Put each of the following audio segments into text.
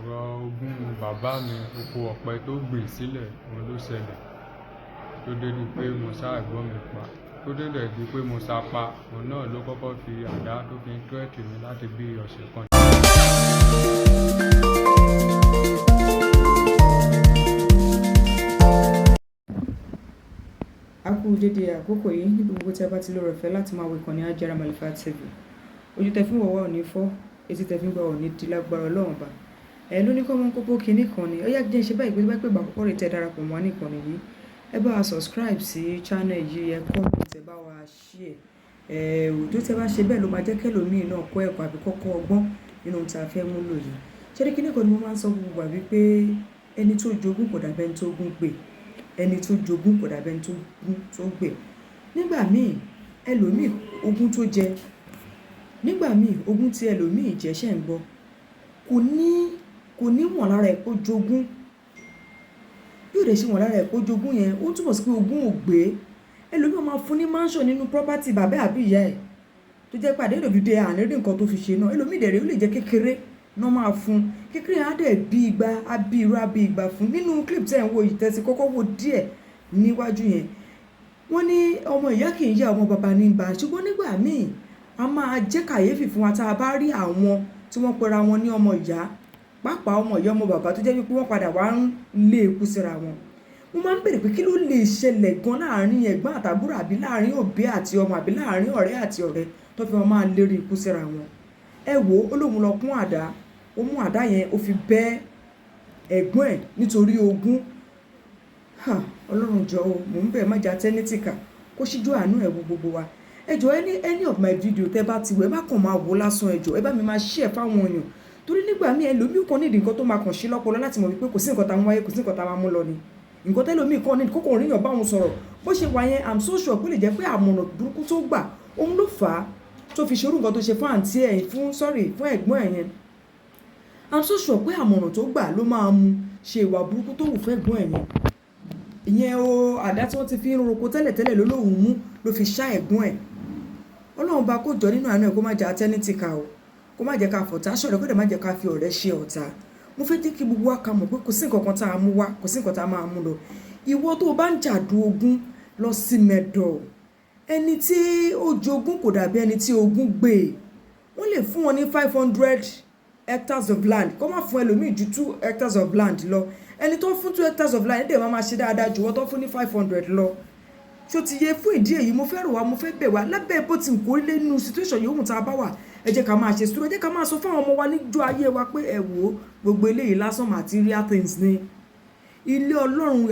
ọ̀rọ̀ ogún bàbá mi oko ọ̀pẹ tó gbìn sílẹ̀ òun ló ṣẹlẹ̀ tó dé di pé mo sá ẹ̀gbọ́n mi pa tó dé dẹ̀ di pé mo sá pa òun náà ló kọ́kọ́ fi àdá tó fi ń tírẹ̀tì mi láti bí ọ̀sẹ̀ kan. A kú dédé àkókò yìí níbi gbogbo tí a bá ti lóore ọ̀fẹ́ láti máa wo ìkànnì Ajara Malifa TV. Ojú tẹ fún wọ̀wọ́ ò ní fọ́, etí tẹ fi ń gbà ò ní di lágbára Ọlọ́run bá. Ló ní kọ́ mọ́ kókó kinní kan ni ó yá jẹ́ ṣe báyìí pé ìgbà àkọ́kọ́ rẹ̀ tẹ darapọ̀ mọ́ ní ìkànnì yìí. Ẹ bá wa subscribe sí channel yìí, ẹ comment, ẹ bá wa share. Òjò tẹ bá ṣe bẹ́ẹ̀ ló máa jẹ́ kẹ́lòmíì náà kọ́ ẹ̀kọ́ àbí kọ́kọ́ ọgbọ́n nínú ohun tí a fẹ́ mú lò yìí. Ṣé ní kinní kan ni mo máa ń sọ gbogbo àbí pé ẹni tó jogún kò dàbí ẹni tó gún gbè, ẹni tó jogún kò dàbí ẹni tó gbè. Nígbà míì ẹlòmíì ogún tó jẹ, nígbà míì ogún tí ẹlòmíì jẹ ṣe ń gbọ́ kò ní wọ̀n lára ẹ̀ kó jogún. Bí ó dẹ̀ ṣe wọ̀n lára ẹ̀ kó jogún yẹn ó túmọ̀ sí pé ogún ò gbé. Ẹlòmíì máa fún ní mansion nínú property bàbá àbí ìyá ẹ̀ tó jẹ́ pàdé ìdòdúdé ànírín nǹkan tó fi ṣe náà. Ẹlòmíì dẹ̀ rẹ̀ ó lè jẹ́ kékeré náà máa fún kékeré á dẹ̀ bí igba á bí irú á bí igba fún. Nínú clip tẹ́ ń wo yìí tẹ́sí kọ́kọ́ wo díẹ̀ níwájú yẹn wọ́n ní ọmọ ìyá kì í yá ọmọ bàbá ní ibà, ṣùgbọ́n nígbà míì a máa jẹ́ kàyéfì fún wa tá a bá rí àwọn tí wọ́n pera wọn ní ọmọ ìyá pàápàá ọmọ ìyá ọmọ bàbá tó jẹ́ wípé wọ́n padà wá ń lé ikú síra wọn. Mo máa ń bèrè pé kí ló lè ṣẹlẹ̀ gan láàrin ẹ̀gbọ́n àtàbúrò àbí láàrin òbí àti ọmọ àbí láàrin ọ̀rẹ́ àti ọ̀rẹ́ tó fi wọn máa lérí ikú síra wọn. Ẹ wo ó lóun lọ kún àdá, ó mú àdá yẹn ó fi bẹ́ ẹ̀gbọ́n ẹ̀ nítorí ogún. Ọlọ́run jọ̀ọ́ mò ń bẹ̀ má jà tẹ́nítìkà kó ṣíjú àánú ẹ̀ wo gbogbo wa. Ẹ jọ̀ọ́ any of my video tẹ́ bá ti wò ẹ má kàn máa wò lásán, ẹ jọ̀ọ́ ẹ bá mi máa share fáwọn èèyàn torí nígbà míì ẹlòmíì kan nídìí nǹkan tó máa kàn sí lọ́pọlọ láti mọ̀ wípé kò sí nǹkan tá a mú wáyé, kò sí nǹkan tá a máa mú lọ ni. Nǹkan tẹ́lòmíì kan nídìí kókò ríyàn bá òun sọ̀rọ̀ bó ṣe wà yẹn I'm so sure pé lè jẹ́ pé àmọ̀ràn burúkú tó gbà òun ló fà á tó fi ṣerú nǹkan tó ṣe fún àǹtí ẹ̀ fún ẹ̀gbọ́n ẹ̀ yẹn. I'm so sure pé àmọ̀ràn tó gbà ló máa mú ṣe ìwà burúkú tó wù fún ẹ̀gbọ́n ẹ̀ yẹn. Ìyẹn o àdá tí wọ́n ti fi ń roko tẹ́lẹ̀tẹ́lẹ̀ ló lóun mú ló fi ṣá ẹ̀gbọ́n ẹ̀. Ọlọ́run bá kó jọ nínú àánú ẹ̀ kó má jẹ́ atẹ́nítìkà o, kó má jẹ́ ká fọ̀tá ṣọ̀rẹ́, kó dẹ̀ má jẹ́ ká fi ọ̀rẹ́ ṣe ọ̀tá. Mo fẹ́ jẹ́ kí gbogbo wa ká mọ̀ pé kò sí nǹkan kan tá a mú wá, kò sí nǹkan tá a máa mú lọ. Ìwọ tó o bá ń jàdù ogún lọ sí mẹ́dọ̀, ẹni tí ó jogún kò dàbí ẹni tí ogún gbé. Wọ́n lè fún wọn ní 500 hectares of land, kó má fún ẹlòmíì ju 2 hectares of land lọ. Ẹni tó fún 2 hectares of land ẹ̀dẹ̀ máa ṣe dáadáa jù wọ́n tó fún ní 500 lọ. Ṣó ti yẹ fún ìdí èyí mo fẹ́ rò wá, mo fẹ́ bẹ̀ wá lábẹ́ bó ti ń kó lé nínú situation yòówù tá a bá wà. Ẹ jẹ́ ká máa ṣe sùúrù, ẹ jẹ́ ká máa sọ fún àwọn ọmọ wa níjọ́ ayé wa pé ẹ wò ó gbogbo eléyìí lásán material things ni. Ilé Ọlọ́run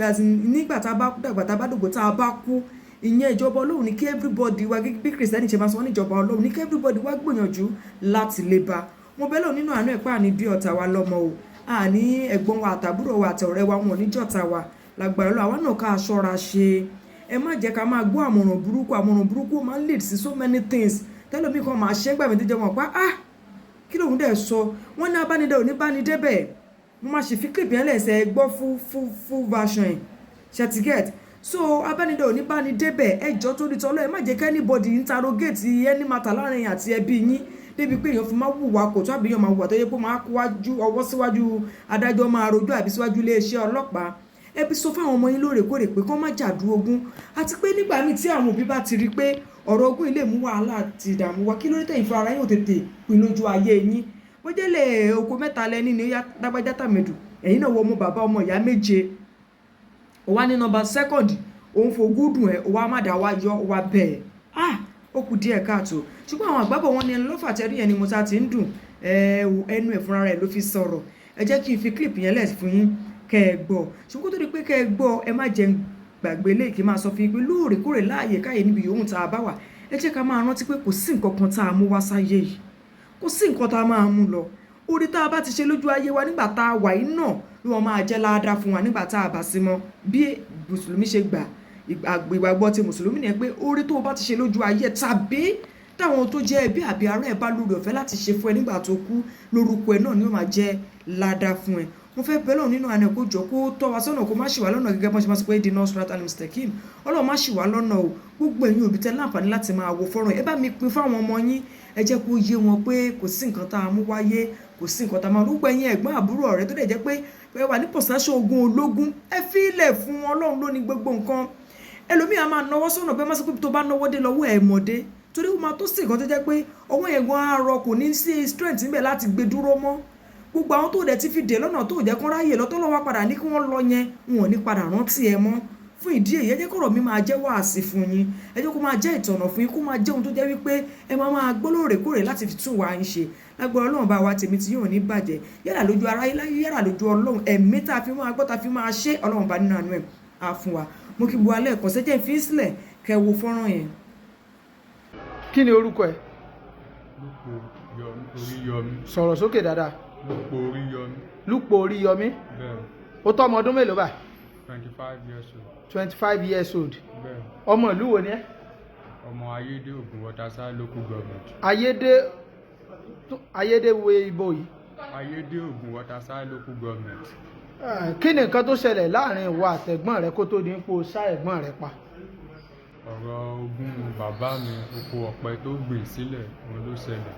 nígbà tá a bá dàgbà tá a bá dògbò tá a bá kú, ìyẹn ìjọba Ọlọ́run ní kí everybody wa bí Kristẹni ṣe máa sọ níjọba Ọlọ́run ní kí everybody wa gbìyànjú láti lè bá. Mo bẹ̀ lọ́run nínú àánú ẹ̀ pé àní bí ọ̀tá wa lọ́mọ o, àní ẹ̀gbọ́n wa àtàbúrò wa àti ọ̀rẹ́ wa wọn ní jọ̀tá wa lágbára Ọlọ́run. Àwa náà ká ṣọ́ra ṣe, ẹ má jẹ́ ká máa gbọ́ àmọ̀ràn burúkú máa ń lead sí so many things. Tẹ́lómi kan máa ṣe gbàmí tó jẹ́ wọn pa kí lóun dẹ̀ sọ wọ́n ní abánidẹ́ òní bánidẹ́bẹ̀. Mo máa ṣe fi clip yẹn lẹ́sẹ̀ gbọ́ full version ẹ̀ ṣẹtigẹ́t. So abánidẹ́ òní bánidẹ́bẹ̀ ẹjọ́ tó rí tọ́lọ́ ẹ má jẹ́ kí anybody interrogate any matter láàrin àti ẹbí yín débi pé èèyàn fi máa wùwà kò tó àbí èèyàn máa wùwà tó yẹ pé máa kó ọwọ́ síwájú adájọ́ máa rojọ́ àbí síwájú iléeṣẹ́ ọlọ́pàá. Ẹbí sọ fáwọn ọmọ yín lóòrèkóòrè pé kán má jàdú ogún àti pé nígbà míì tí àwọn òbí bá ti rí pé ọ̀rọ̀ ogún ilé mú wàhálà àti ìdààmú wá kí ló dé tẹ̀yìn fún ara yín ò tètè pin lójú ayé yín. Bó jẹ́lẹ̀ oko mẹ́ta lẹ́ni ní ó dágbájá tàmẹ̀dù ẹ̀yin náà wọ ọmọ bàbá ọmọ ìyá méje ó wá ní nọ́mbà second òun fogún dùn ẹ̀ ó wá má dá wá yọ ó wá bẹ́ẹ̀ ó kù díẹ̀ káàtó. Ṣùgbọ́n àwọn àgbàbọ̀ wọn ni ẹni lọ́fà tẹ́rí ẹni mo ta ti ń dùn ẹnu ẹ̀ fúnra rẹ̀ ló fi sọ̀rọ̀. Ẹ jẹ́ kí n fi clip yẹn lẹ̀ fún yín kẹ́ ẹ gbọ́. Ṣùgbọ́n tó di pé kẹ́ ẹ gbọ́ ẹ má jẹ́ gbàgbé lè kí máa sọ fún yín pé lóòrèkóòrè láàyè káyè níbi yòówù tá a bá wà ẹ jẹ́ ká máa rántí pé kò sí nǹkan kan tá a mú wá sáyé yìí, kò sí nǹkan tá a máa mú lọ. Orí tá a bá ti ṣe lójú ayé wa nígbà tá a wà yìí náà ló wọn máa jẹ́ ládàá fún wa nígbà tá a bá sí mọ́. Bí mùsùlùmí ṣe gbà ìgbàgbọ́ ti mùsùlùmí ni pé orí tó o bá ti ṣe lójú ayé tàbí táwọn tó jẹ́ ẹbí àbí ará ẹ̀ bá lórí ọ̀fẹ́ láti ṣe fún ẹ nígbà tó kú lórúkọ ẹ náà ni ó máa jẹ́ ládàá fún ẹ. Mo fẹ́ bẹ̀ Ọlọ́run nínú àná kó jọ kó tọ́ wa sọ́nà kó má ṣì wá lọ́nà gẹ́gẹ́ bọ́n ṣe máa sọ pé dina suratal mustaqim. Ọlọ́run má ṣì wá lọ́nà o. Gbogbo ẹ̀yin òbí tẹ́ láǹfààní láti máa wo fọ́nrán ẹ bá mi pín fáwọn ọmọ yín, ẹ jẹ́ kó yé wọn pé kò sí nǹkan tá a mú wáyé, kò sí nǹkan tá a máa rúgbọ ẹ̀yin ẹ̀gbọ́n àbúrò ọ̀rẹ́ tó dẹ̀ jẹ́ pé ẹ wà ní pọ̀sánṣọ́ ogun ológun ẹ fi ilẹ̀ fún Ọlọ́run ló ní gbogbo nǹkan. Ẹlòmíì a máa náwó sọ́nà bẹ́ẹ̀ má sọ pé tó bá náwó dé lọ́wọ́ ẹ̀ mọ̀dé torí ó máa tó sì nǹkan tó jẹ́ pé ọwọ́ yẹn gan arọ kò ní sí strength níbẹ̀ láti gbé dúró mọ́. Gbogbo àwọn tó dẹ̀ ti fi dè lọ́nà tó jẹ́ kán ráyè lọ́tọ́ lọ́wọ́ padà ní kí wọ́n lọ yẹn wọn ò ní padà rántí ẹ mọ́. Fún ìdí èyí ẹ jẹ́ kọ́rọ̀ mi máa jẹ́ wàásì fún yín, ẹ jẹ́ kó máa jẹ́ ìtọ̀nà fún yín, kó máa jẹ́ ohun tó jẹ́ wípé ẹ máa gbọ́ lóòrèkóòrè láti fi tún wa ń ṣe. Lágbára Ọlọ́run bá wa tèmi tí yóò ní bàjẹ́ yálà lójú aráyé láyé yálà lójú Ọlọ́run ẹ̀mí tá a fi máa gbọ́ tá a fi máa ṣe Ọlọ́run bá nínú àánú ẹ̀ á fún wa. Mo kí bu alẹ́ ẹ̀kọ́ sẹ́jẹ́ fi sílẹ̀ kẹ́ wo fọ́nrán yẹn. Kí ni orúkọ ẹ? Lúpọ̀ Oríyọmí. Sọ̀rọ̀ sókè dáadáa. Lúpọ̀ Oríyọmí. Lúpọ̀ Oríyọmí. Bẹ́ẹ̀. Ó tó ọmọ ọdún mélòó báyìí? 25 years old. 25 years old. Bẹ́ẹ̀. Ọmọ ìlú wo ni ẹ́? Ọmọ Ayédè Ogun Waterside local government. Ayédè wo ibo yìí? Ayédè Ogun Waterside local government. Kí ni nǹkan tó ṣẹlẹ̀ láàrin ìwọ àtẹ̀gbọ́n rẹ kó tó di pé o ṣá ẹ̀gbọ́n rẹ pa? Ọ̀rọ̀ ogún bàbá mi oko ọ̀pẹ tó gbìn sílẹ̀ òun ló ṣẹlẹ̀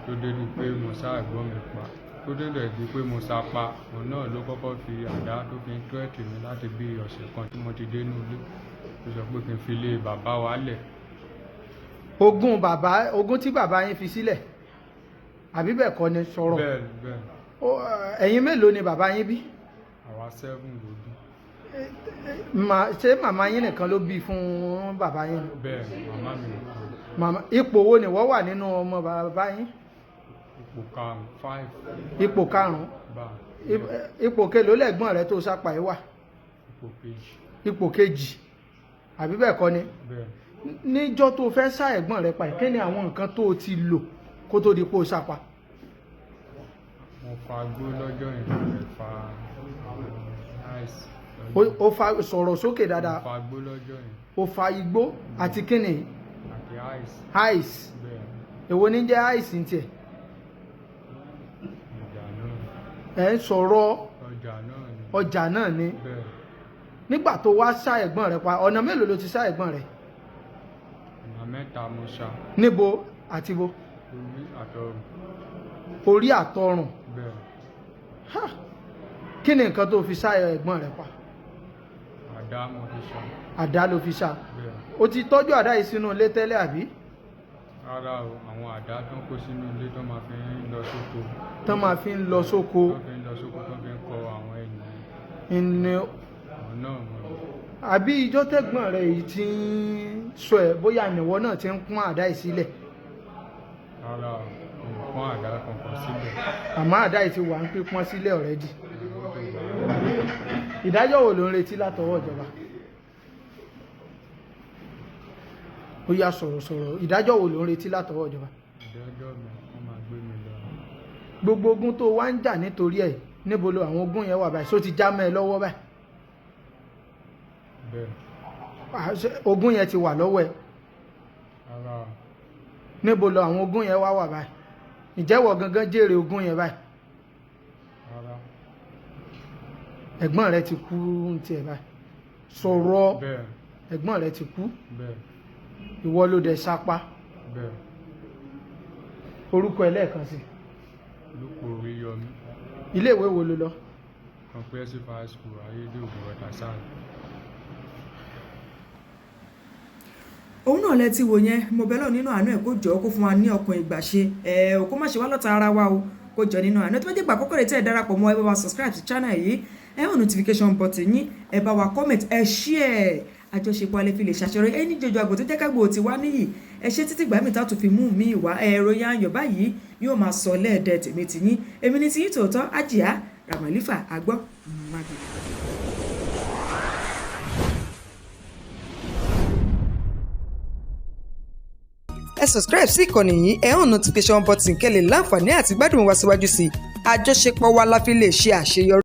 tó dé di pé mo ṣá ẹ̀gbọ́n mi pa tó dé dẹ̀ di pé mo sá pa òun náà ló kọ́kọ́ fi àdá tó fi ń tírẹ̀tì mi láti bí ọ̀sẹ̀ kan tí mo ti dé inú ilé tó sọ pé kí n fi lé bàbá wa lẹ̀. Ogún tí bàbá yín fi sílẹ̀ àbí bẹ́ẹ̀ kọ́ ni sọ̀rọ̀? Bẹ́ẹ̀. Ẹ̀yin mélòó ni bàbá yín bí? Àwa 7 ló bí. Ṣé màmá yín nìkan ló bí fún bàbá yín? Bẹ́ẹ̀ màmá mi nìkan. Màmá ipò wo ni wọ́n wà nínú ọmọ bàbá yín? Ipò 5. Ipò 5. Bá. Ipò kélòó lẹ́gbọ́n rẹ tó sápa ẹ̀ wà? Ipò 2. Ipò 2 àbí bẹ́ẹ̀ kọ́ ni? Bẹ́ẹ̀. Níjọ́ tó fẹ́ sá ẹ̀gbọ́n rẹ pa ẹ̀ kí ni àwọn nǹkan tó ti lò kó tó di pé ó sápa? Mo fa igbó lọ́jọ́ yẹn fa ice. Ó fa sọ̀rọ̀ sókè dáadáa. Mo fa igbó lọ́jọ́ yẹn. Ó fa igbó àti kíni? Àti ice. Ice. Bẹ́ẹ̀. Èwo ní jẹ́ ice ní tiẹ̀? Ọjà náà. Ẹ̀ ń sọ̀rọ̀ Ọjà náà ni. ọjà náà ni. Bẹ́ẹ̀. Nígbà tó wá sá ẹ̀gbọ́n rẹ pa ọ̀nà mélòó ló ti sá ẹ̀gbọ́n rẹ? Ọ̀nà 3 mo ṣá. Níbo àti bo? Orí àtọrùn. Orí àtọrùn. Bẹ́ẹ̀. Kí ni nǹkan tó fi sá ẹ̀gbọ́n rẹ pa? Àdá mo fi ṣá. Àdá ló fi sá. Bẹ́ẹ̀. O ti tọ́jú àdá yìí sínú ilé tẹ́lẹ̀ àbí? Rárá o, àwọn àdá tó ń kó sínú ilé tó máa fi ń lọ sóko. Tán máa fi ń lọ sóko. Tó fi ń lọ sóko tó fi ń kọ àwọn ènìyàn. Ìní Àwọn náà mo lò. àbí ijó tẹ́gbọ́n rẹ yìí ti ń sọ ẹ̀ bóyá ìwọ náà ti ń pọ́n àdá yìí sílẹ̀. Rárá o, nǹkan àdá kankan sílẹ̀. Àmọ́ àdá yìí ti wà ń pípọ́n sílẹ̀ already. Ìdájọ́ wo ló ń retí látọwọ́ ìjọba? Ó yá sọ̀rọ̀. Ìdájọ́ wo ló ń retí látọwọ́ ìjọba? Ìdájọ́ mi wọ́n máa gbé mi lọ. Gbogbo ogún tó wá ń jà nítorí ẹ̀ níbo lo àwọn ogún yẹn wà báyìí? Só ti já mọ́ ẹ lọ́wọ́ báyìí? Bẹ́ẹ̀. Ogún yẹn ti wà lọ́wọ́ ẹ. Rárá o. Níbo lo àwọn ogún yẹn wà báyìí? Ìjẹ́wọ̀ gangan jèrè ogún yẹn báyìí? Rárá. Ẹ̀gbọ́n rẹ ti kú ní tiẹ̀ báyìí. Sọ̀rọ̀. Bẹ́ẹ̀. Ẹ̀gbọ́n rẹ ti kú. Bẹ́ẹ̀. Ìwọ ló dẹ̀ sápá. Bẹ́ẹ̀. Orúkọ ẹ lẹ́ẹ̀kan sí. Lúpọ̀ Oríyọmí. Ilé ìwé wo ló lọ? Comprehensive High School Ayédè Ogun Waterside. Òun náà lẹ ti wò yẹn mo bẹ̀ lọ nínú àánú ẹ̀ kó jọ kó fún wa ní ọkàn ìgbàṣe kó má ṣe wá lọ́ta ara wa o kó jọ nínú àánú tó bá jẹ́ ìgbà àkọ́kọ́ rẹ̀ tẹ́ ẹ darapọ̀ mọ́ ẹ bá wa subscribe sí channel yìí ẹ hàn notification button yín ẹ bá wa comment ẹ share àjọṣepọ̀ alẹ́ fi lè ṣàṣeyọrí ẹni jọjọ àgbò tó jẹ́ kágbó ti wá níyì ẹ ṣe títí gbà mí tá tó fi mú mi wá ẹ̀rọ yá yọ̀ báyìí yóò máa sọ lẹ́ẹ̀dẹ̀ tèmi tìyín èmi ní tiyín tòótọ́ Àjíà Ramalifa àgbọ̀ mágbè. ẹ subscribe sí ìkànnì yìí ẹ hàn notification button kẹ́ lè láǹfààní àti gbádùn wa síwájú sí i àjọṣepọ̀ wa la fi lè ṣe àṣeyọrí.